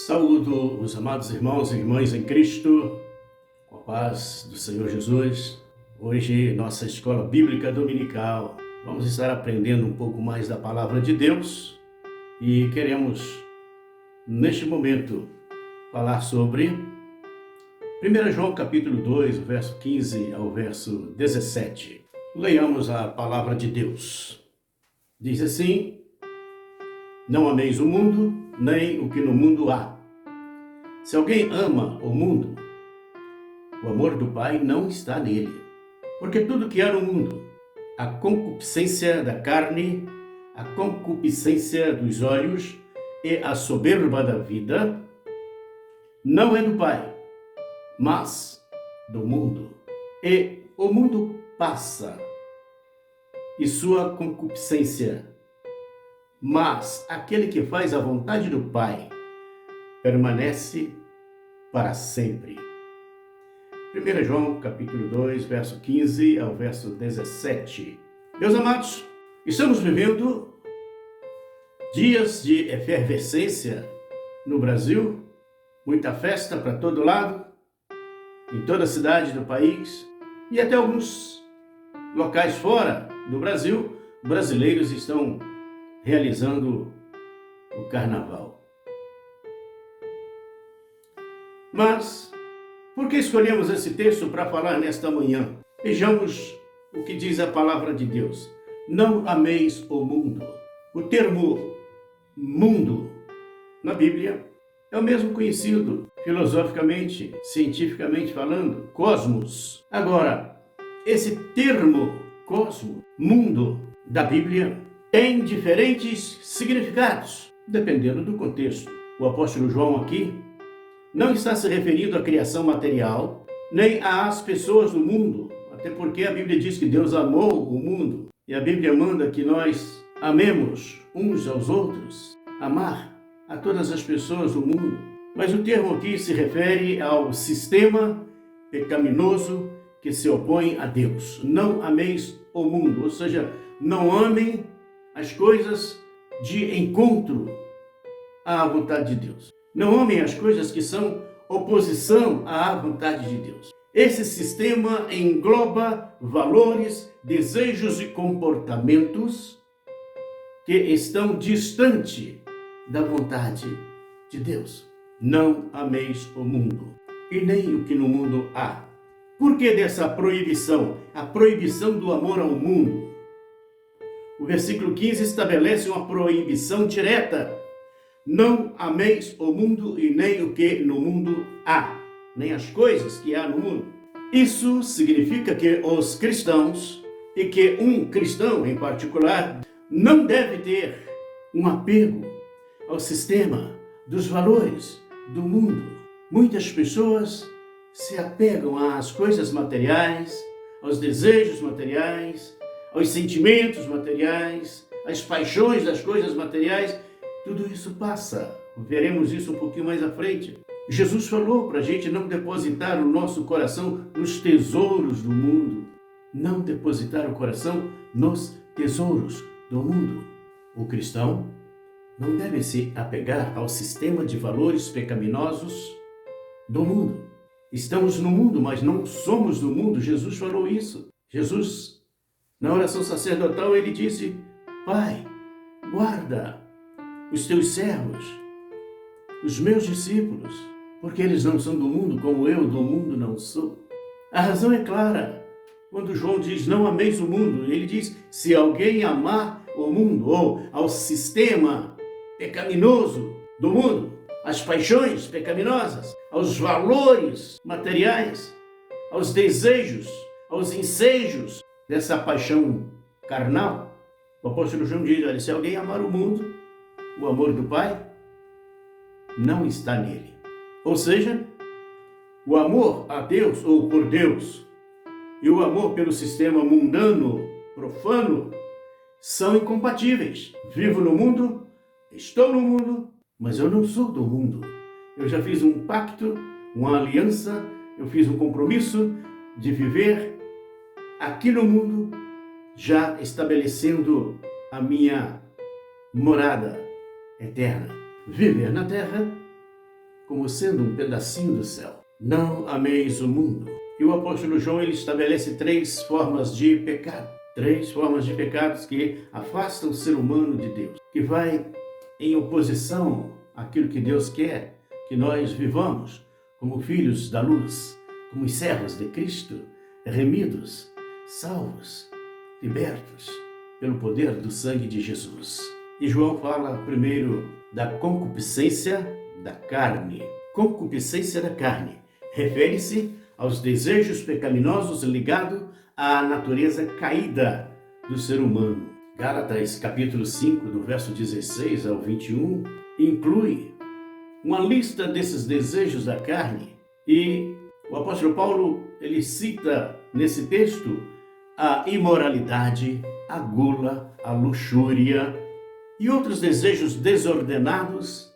Saúdo os amados irmãos e irmãs em Cristo, com a paz do Senhor Jesus. Hoje, nossa escola bíblica dominical, vamos estar aprendendo um pouco mais da palavra de Deus e queremos, neste momento, falar sobre 1 João capítulo 2, verso 15 ao verso 17. Leiamos a palavra de Deus. Diz assim: Não ameis o mundo, nem o que no mundo há. Se alguém ama o mundo, o amor do Pai não está nele. Porque tudo que há no mundo, a concupiscência da carne, a concupiscência dos olhos e a soberba da vida, não é do Pai, mas do mundo. E o mundo passa, e sua concupiscência, mas aquele que faz a vontade do Pai permanece para sempre. 1 João capítulo 2, verso 15 ao verso 17. Meus amados, estamos vivendo dias de efervescência no Brasil, muita festa para todo lado, em toda a cidade do país e até alguns locais fora do Brasil, brasileiros estão realizando o carnaval. Mas, por que escolhemos esse texto para falar nesta manhã? Vejamos o que diz a palavra de Deus. Não ameis o mundo. O termo mundo na Bíblia é o mesmo conhecido filosoficamente, cientificamente falando, cosmos. Agora, esse termo cosmo, mundo da Bíblia, tem diferentes significados, dependendo do contexto. O apóstolo João aqui não está se referindo à criação material, nem às pessoas do mundo, até porque a Bíblia diz que Deus amou o mundo, e a Bíblia manda que nós amemos uns aos outros, amar a todas as pessoas do mundo. Mas o termo aqui se refere ao sistema pecaminoso que se opõe a Deus. Não ameis o mundo, ou seja, não amem as coisas de encontro à vontade de Deus. Não amem as coisas que são oposição à vontade de Deus. Esse sistema engloba valores, desejos e comportamentos que estão distante da vontade de Deus. Não ameis o mundo, e nem o que no mundo há. Por que dessa proibição? A proibição do amor ao mundo. O versículo 15 estabelece uma proibição direta. Não ameis o mundo e nem o que no mundo há, nem as coisas que há no mundo. Isso significa que os cristãos, e que um cristão em particular, não deve ter um apego ao sistema dos valores do mundo. Muitas pessoas se apegam às coisas materiais, aos desejos materiais, aos sentimentos materiais, às paixões das coisas materiais. Tudo isso passa. Veremos isso um pouquinho mais à frente. Jesus falou para a gente não depositar o nosso coração nos tesouros do mundo. Não depositar o coração nos tesouros do mundo. O cristão não deve se apegar ao sistema de valores pecaminosos do mundo. Estamos no mundo, mas não somos do mundo. Jesus falou isso. Jesus, na oração sacerdotal, ele disse: Pai, guarda os teus servos, os meus discípulos, porque eles não são do mundo, como eu do mundo não sou. A razão é clara. Quando João diz, não ameis o mundo, ele diz, se alguém amar o mundo, ou ao sistema pecaminoso do mundo, às paixões pecaminosas, aos valores materiais, aos desejos, aos ensejos dessa paixão carnal, o apóstolo João diz, olha, se alguém amar o mundo, o amor do Pai não está nele. Ou seja, o amor a Deus ou por Deus e o amor pelo sistema mundano, profano, são incompatíveis. Vivo no mundo, estou no mundo, mas eu não sou do mundo. Eu já fiz um pacto, uma aliança, eu fiz um compromisso de viver aqui no mundo, já estabelecendo a minha morada eterna. Viver na terra como sendo um pedacinho do céu. Não ameis o mundo. E o apóstolo João ele estabelece 3 formas de pecado. 3 formas de pecados que afastam o ser humano de Deus, que vai em oposição àquilo que Deus quer que nós vivamos como filhos da luz, como servos de Cristo, remidos, salvos, libertos pelo poder do sangue de Jesus. E João fala primeiro da concupiscência da carne. Concupiscência da carne refere-se aos desejos pecaminosos ligados à natureza caída do ser humano. Gálatas capítulo 5, do verso 16 ao 21, inclui uma lista desses desejos da carne. E o apóstolo Paulo, ele cita nesse texto a imoralidade, a gula, a luxúria e outros desejos desordenados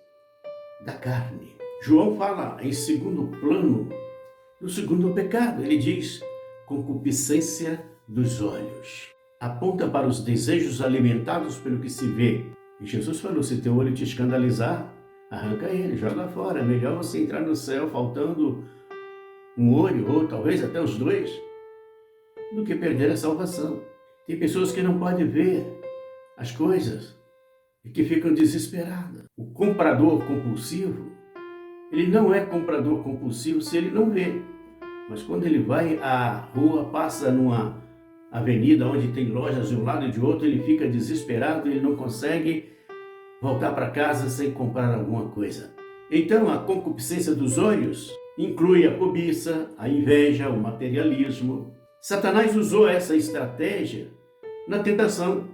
da carne. João fala em segundo plano do segundo pecado. Ele diz concupiscência dos olhos. Aponta para os desejos alimentados pelo que se vê. E Jesus falou, se teu olho te escandalizar, arranca ele, joga fora. É melhor você entrar no céu faltando um olho, ou talvez até os 2, do que perder a salvação. Tem pessoas que não podem ver as coisas e que ficam desesperadas. O comprador compulsivo, ele não é comprador compulsivo se ele não vê. Mas quando ele vai à rua, passa numa avenida onde tem lojas de um lado e de outro, ele fica desesperado, ele não consegue voltar para casa sem comprar alguma coisa. Então, a concupiscência dos olhos inclui a cobiça, a inveja, o materialismo. Satanás usou essa estratégia na tentação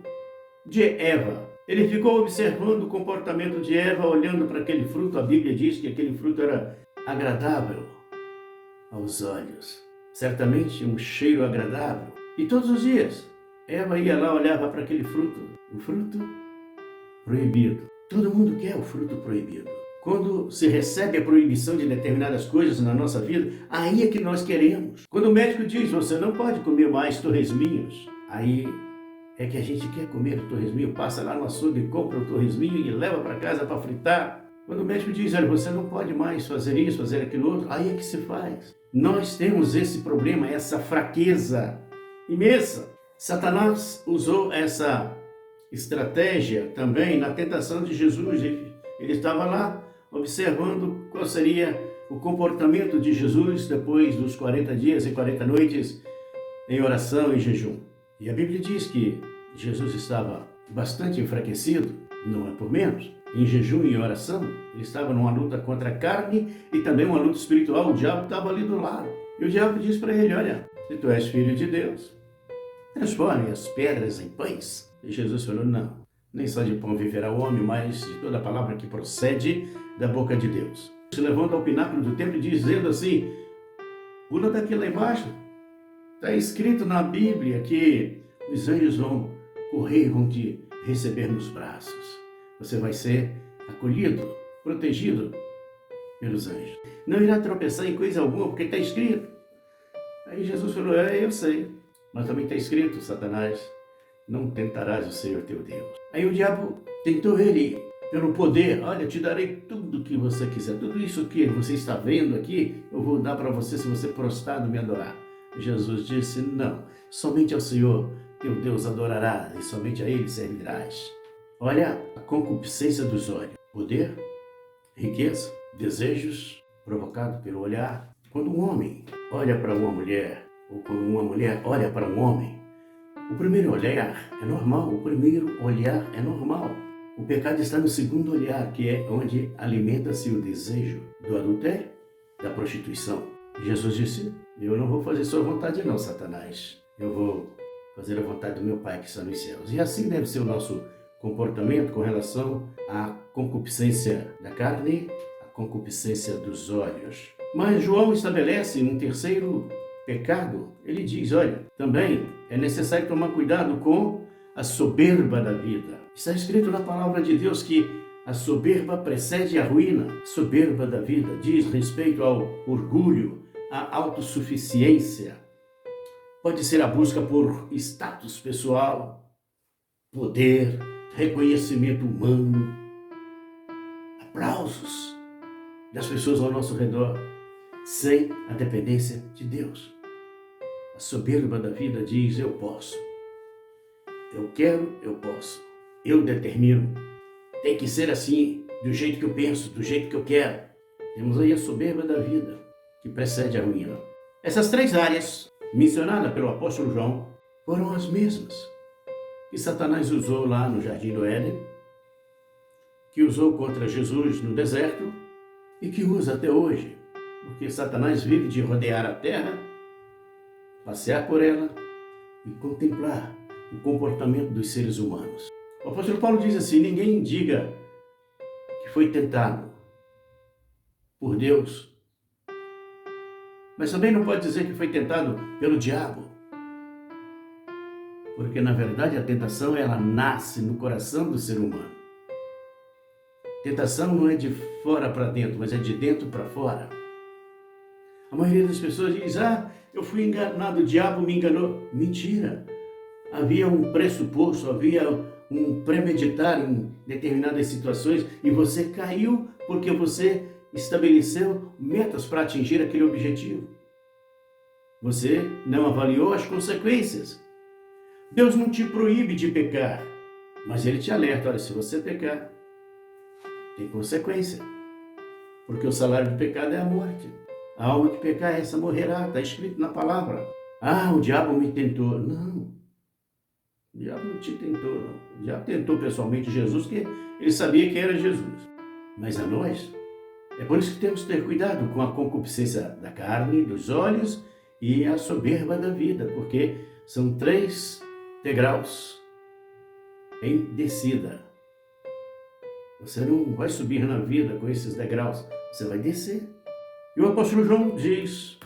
de Eva. Ele ficou observando o comportamento de Eva, olhando para aquele fruto. A Bíblia diz que aquele fruto era agradável aos olhos. Certamente um cheiro agradável. E todos os dias, Eva ia lá, olhava para aquele fruto. O fruto proibido. Todo mundo quer o fruto proibido. Quando se recebe a proibição de determinadas coisas na nossa vida, aí é que nós queremos. Quando o médico diz, você não pode comer mais torresminhos, aí é que a gente quer comer o torresminho, passa lá no açougue, compra o torresminho e leva para casa para fritar. Quando o médico diz, olha, você não pode mais fazer isso, fazer aquilo outro, aí é que se faz. Nós temos esse problema, essa fraqueza imensa. Satanás usou essa estratégia também na tentação de Jesus. Ele estava lá observando qual seria o comportamento de Jesus depois dos 40 dias e 40 noites em oração e jejum. E a Bíblia diz que Jesus estava bastante enfraquecido, não é por menos. Em jejum e oração, ele estava numa luta contra a carne e também uma luta espiritual. O diabo estava ali do lado. E o diabo disse para ele, olha, se tu és filho de Deus, transforme as pedras em pães. E Jesus falou, não, nem só de pão viverá o homem, mas de toda a palavra que procede da boca de Deus. Se levanta ao pináculo do templo dizendo assim, pula daqui lá embaixo. Está escrito na Bíblia que os anjos vão correr, vão te receber nos braços. Você vai ser acolhido, protegido pelos anjos. Não irá tropeçar em coisa alguma, porque está escrito. Aí Jesus falou, eu sei, mas também está escrito, Satanás, não tentarás o Senhor teu Deus. Aí o diabo tentou ele, pelo poder, olha, te darei tudo o que você quiser. Tudo isso que você está vendo aqui, eu vou dar para você se você prostrado me adorar. Jesus disse, não, somente ao Senhor teu Deus adorarás e somente a Ele servirás. Olha a concupiscência dos olhos. Poder, riqueza, desejos provocados pelo olhar. Quando um homem olha para uma mulher, ou quando uma mulher olha para um homem, o primeiro olhar é normal, o primeiro olhar é normal. O pecado está no segundo olhar, que é onde alimenta-se o desejo do adultério, da prostituição. Jesus disse, eu não vou fazer sua vontade não, Satanás. Eu vou fazer a vontade do meu Pai que está nos céus. E assim deve ser o nosso comportamento com relação à concupiscência da carne, à concupiscência dos olhos. Mas João estabelece um terceiro pecado. Ele diz, olha, também é necessário tomar cuidado com a soberba da vida. Está escrito na palavra de Deus que a soberba precede a ruína. A soberba da vida diz respeito ao orgulho, à autossuficiência. Pode ser a busca por status pessoal, poder, reconhecimento humano, aplausos, das pessoas ao nosso redor, sem a dependência de Deus. A soberba da vida diz: eu posso, eu quero, eu posso, eu determino. Tem que ser assim, do jeito que eu penso, do jeito que eu quero. Temos aí a soberba da vida, que precede a ruína. Essas três áreas, mencionadas pelo apóstolo João, foram as mesmas que Satanás usou lá no Jardim do Éden, que usou contra Jesus no deserto e que usa até hoje, porque Satanás vive de rodear a terra, passear por ela e contemplar o comportamento dos seres humanos. O apóstolo Paulo diz assim: ninguém diga que foi tentado por Deus, mas também não pode dizer que foi tentado pelo diabo, porque na verdade a tentação ela nasce no coração do ser humano. Tentação não é de fora para dentro, mas é de dentro para fora. A maioria das pessoas diz: eu fui enganado, o diabo me enganou. Mentira! Havia um pressuposto, havia um premeditar em determinadas situações e você caiu porque você estabeleceu metas para atingir aquele objetivo. Você não avaliou as consequências. Deus não te proíbe de pecar, mas Ele te alerta: olha, se você pecar, tem consequência, porque o salário do pecado é a morte. A alma que pecar, essa morrerá, está escrito na palavra. O diabo me tentou. Não, o diabo não te tentou, não. O diabo tentou pessoalmente Jesus, porque ele sabia que era Jesus. Mas a nós, é por isso que temos que ter cuidado com a concupiscência da carne, dos olhos e a soberba da vida, porque são 3 degraus em descida. Você não vai subir na vida com esses degraus, você vai descer. E o apóstolo João diz,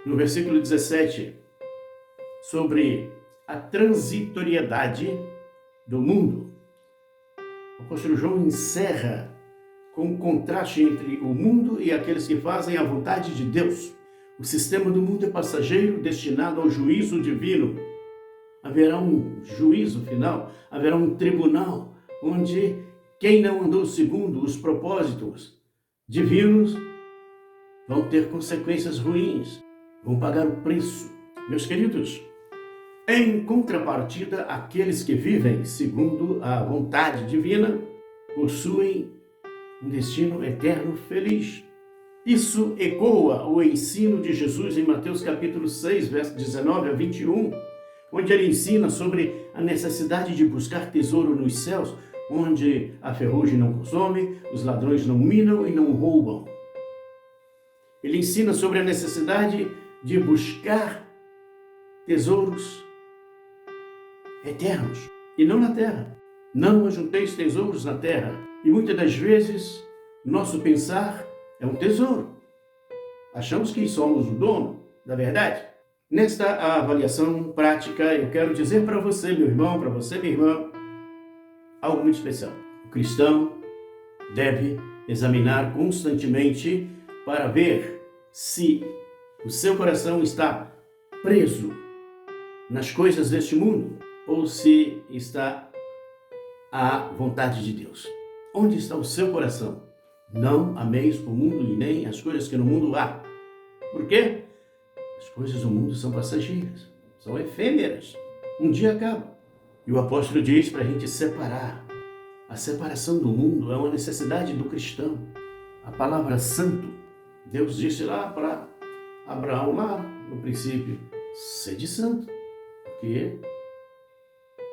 no versículo 17, sobre a transitoriedade do mundo. O apóstolo João encerra com um contraste entre o mundo e aqueles que fazem a vontade de Deus. O sistema do mundo é passageiro, destinado ao juízo divino. Haverá um juízo final, haverá um tribunal, onde quem não andou segundo os propósitos divinos vão ter consequências ruins, vão pagar o preço. Meus queridos, em contrapartida, aqueles que vivem segundo a vontade divina possuem um destino eterno feliz. Isso ecoa o ensino de Jesus em Mateus capítulo 6, verso 19 a 21, onde ele ensina sobre a necessidade de buscar tesouro nos céus, onde a ferrugem não consome, os ladrões não minam e não roubam. Ele ensina sobre a necessidade de buscar tesouros eternos e não na terra. Não ajunteis tesouros na terra. E muitas das vezes, nosso pensar é um tesouro. Achamos que somos o dono da verdade. Nesta avaliação prática, eu quero dizer para você, meu irmão, para você, minha irmã, algo muito especial. O cristão deve examinar constantemente para ver se o seu coração está preso nas coisas deste mundo ou se está à vontade de Deus. Onde está o seu coração? Não ameis o mundo e nem as coisas que no mundo há. Por quê? As coisas do mundo são passageiras, são efêmeras. Um dia acaba. E o apóstolo diz para a gente separar. A separação do mundo é uma necessidade do cristão. A palavra santo, Deus disse lá para Abraão, lá no princípio: sede santo, porque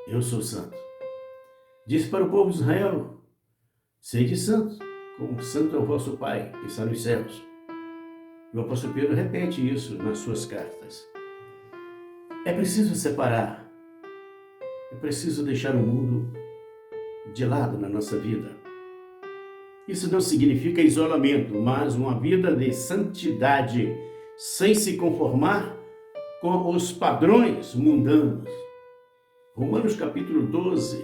eu sou santo. Disse para o povo de Israel: sede santo, como santo é o vosso Pai, que está nos céus. E o apóstolo Pedro repete isso nas suas cartas. É preciso separar. É preciso deixar o mundo de lado na nossa vida. Isso não significa isolamento, mas uma vida de santidade, sem se conformar com os padrões mundanos. Romanos capítulo 12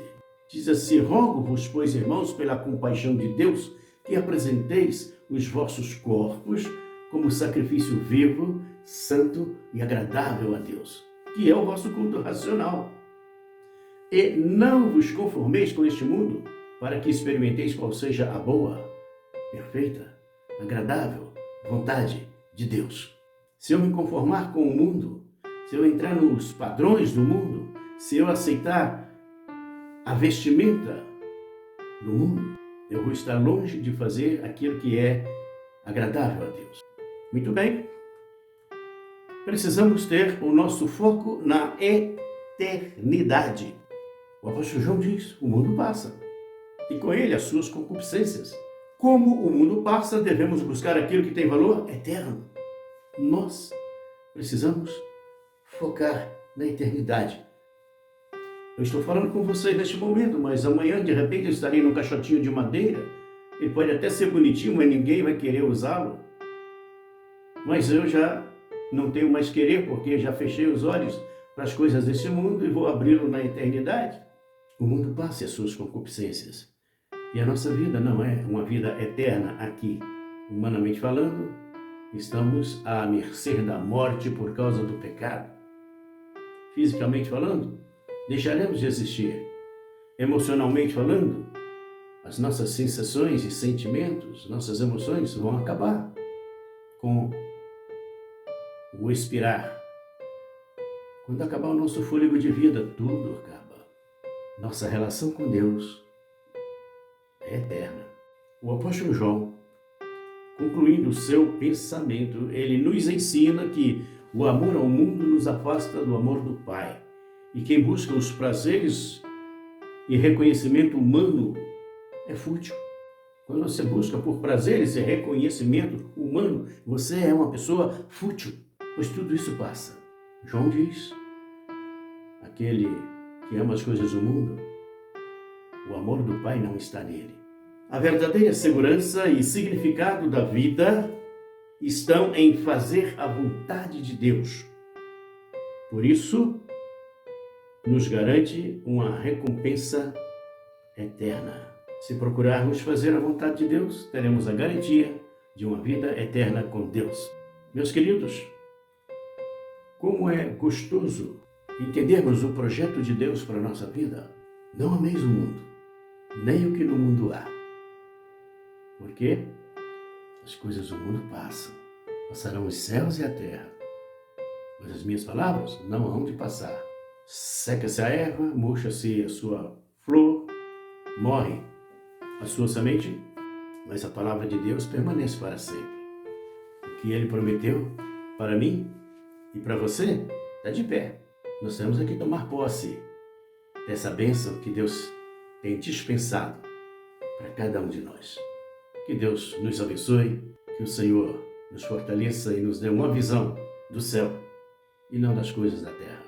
diz assim: rogo-vos, pois, irmãos, pela compaixão de Deus, que apresenteis os vossos corpos como sacrifício vivo, santo e agradável a Deus, que é o vosso culto racional. E não vos conformeis com este mundo, para que experimenteis qual seja a boa, perfeita agradável vontade de Deus. Se eu me conformar com o mundo, se eu entrar nos padrões do mundo, se eu aceitar a vestimenta do mundo, eu vou estar longe de fazer aquilo que é agradável a Deus. Muito bem. Precisamos ter o nosso foco na eternidade. O apóstolo João diz, o mundo passa, e com ele as suas concupiscências. Como o mundo passa, devemos buscar aquilo que tem valor eterno. Nós precisamos focar na eternidade. Eu estou falando com vocês neste momento, mas amanhã, de repente, eu estarei num caixotinho de madeira. Ele pode até ser bonitinho, mas ninguém vai querer usá-lo. Mas eu já não tenho mais querer, porque já fechei os olhos para as coisas desse mundo e vou abri-lo na eternidade. O mundo passa e as suas concupiscências. E a nossa vida não é uma vida eterna aqui. Humanamente falando, estamos à mercê da morte por causa do pecado. Fisicamente falando, deixaremos de existir. Emocionalmente falando, as nossas sensações e sentimentos, nossas emoções vão acabar com o expirar. Quando acabar o nosso fôlego de vida, tudo acaba. Nossa relação com Deus é eterna. O apóstolo João, concluindo o seu pensamento, ele nos ensina que o amor ao mundo nos afasta do amor do Pai. E quem busca os prazeres e reconhecimento humano é fútil. Quando você busca por prazeres e reconhecimento humano, você é uma pessoa fútil, pois tudo isso passa. João diz, aquele que ama as coisas do mundo, o amor do Pai não está nele. A verdadeira segurança e significado da vida estão em fazer a vontade de Deus. Por isso, nos garante uma recompensa eterna. Se procurarmos fazer a vontade de Deus, teremos a garantia de uma vida eterna com Deus. Meus queridos, como é gostoso entendermos o projeto de Deus para a nossa vida. Não ameis o mundo, nem o que no mundo há. Porque as coisas do mundo passam. Passarão os céus e a terra. Mas as minhas palavras não hão de passar. Seca-se a erva, murcha-se a sua flor, morre a sua semente, mas a palavra de Deus permanece para sempre. O que Ele prometeu para mim e para você está de pé. Nós temos aqui tomar posse dessa bênção que Deus tem dispensado para cada um de nós. Que Deus nos abençoe, que o Senhor nos fortaleça e nos dê uma visão do céu e não das coisas da terra.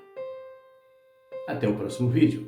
Até o próximo vídeo.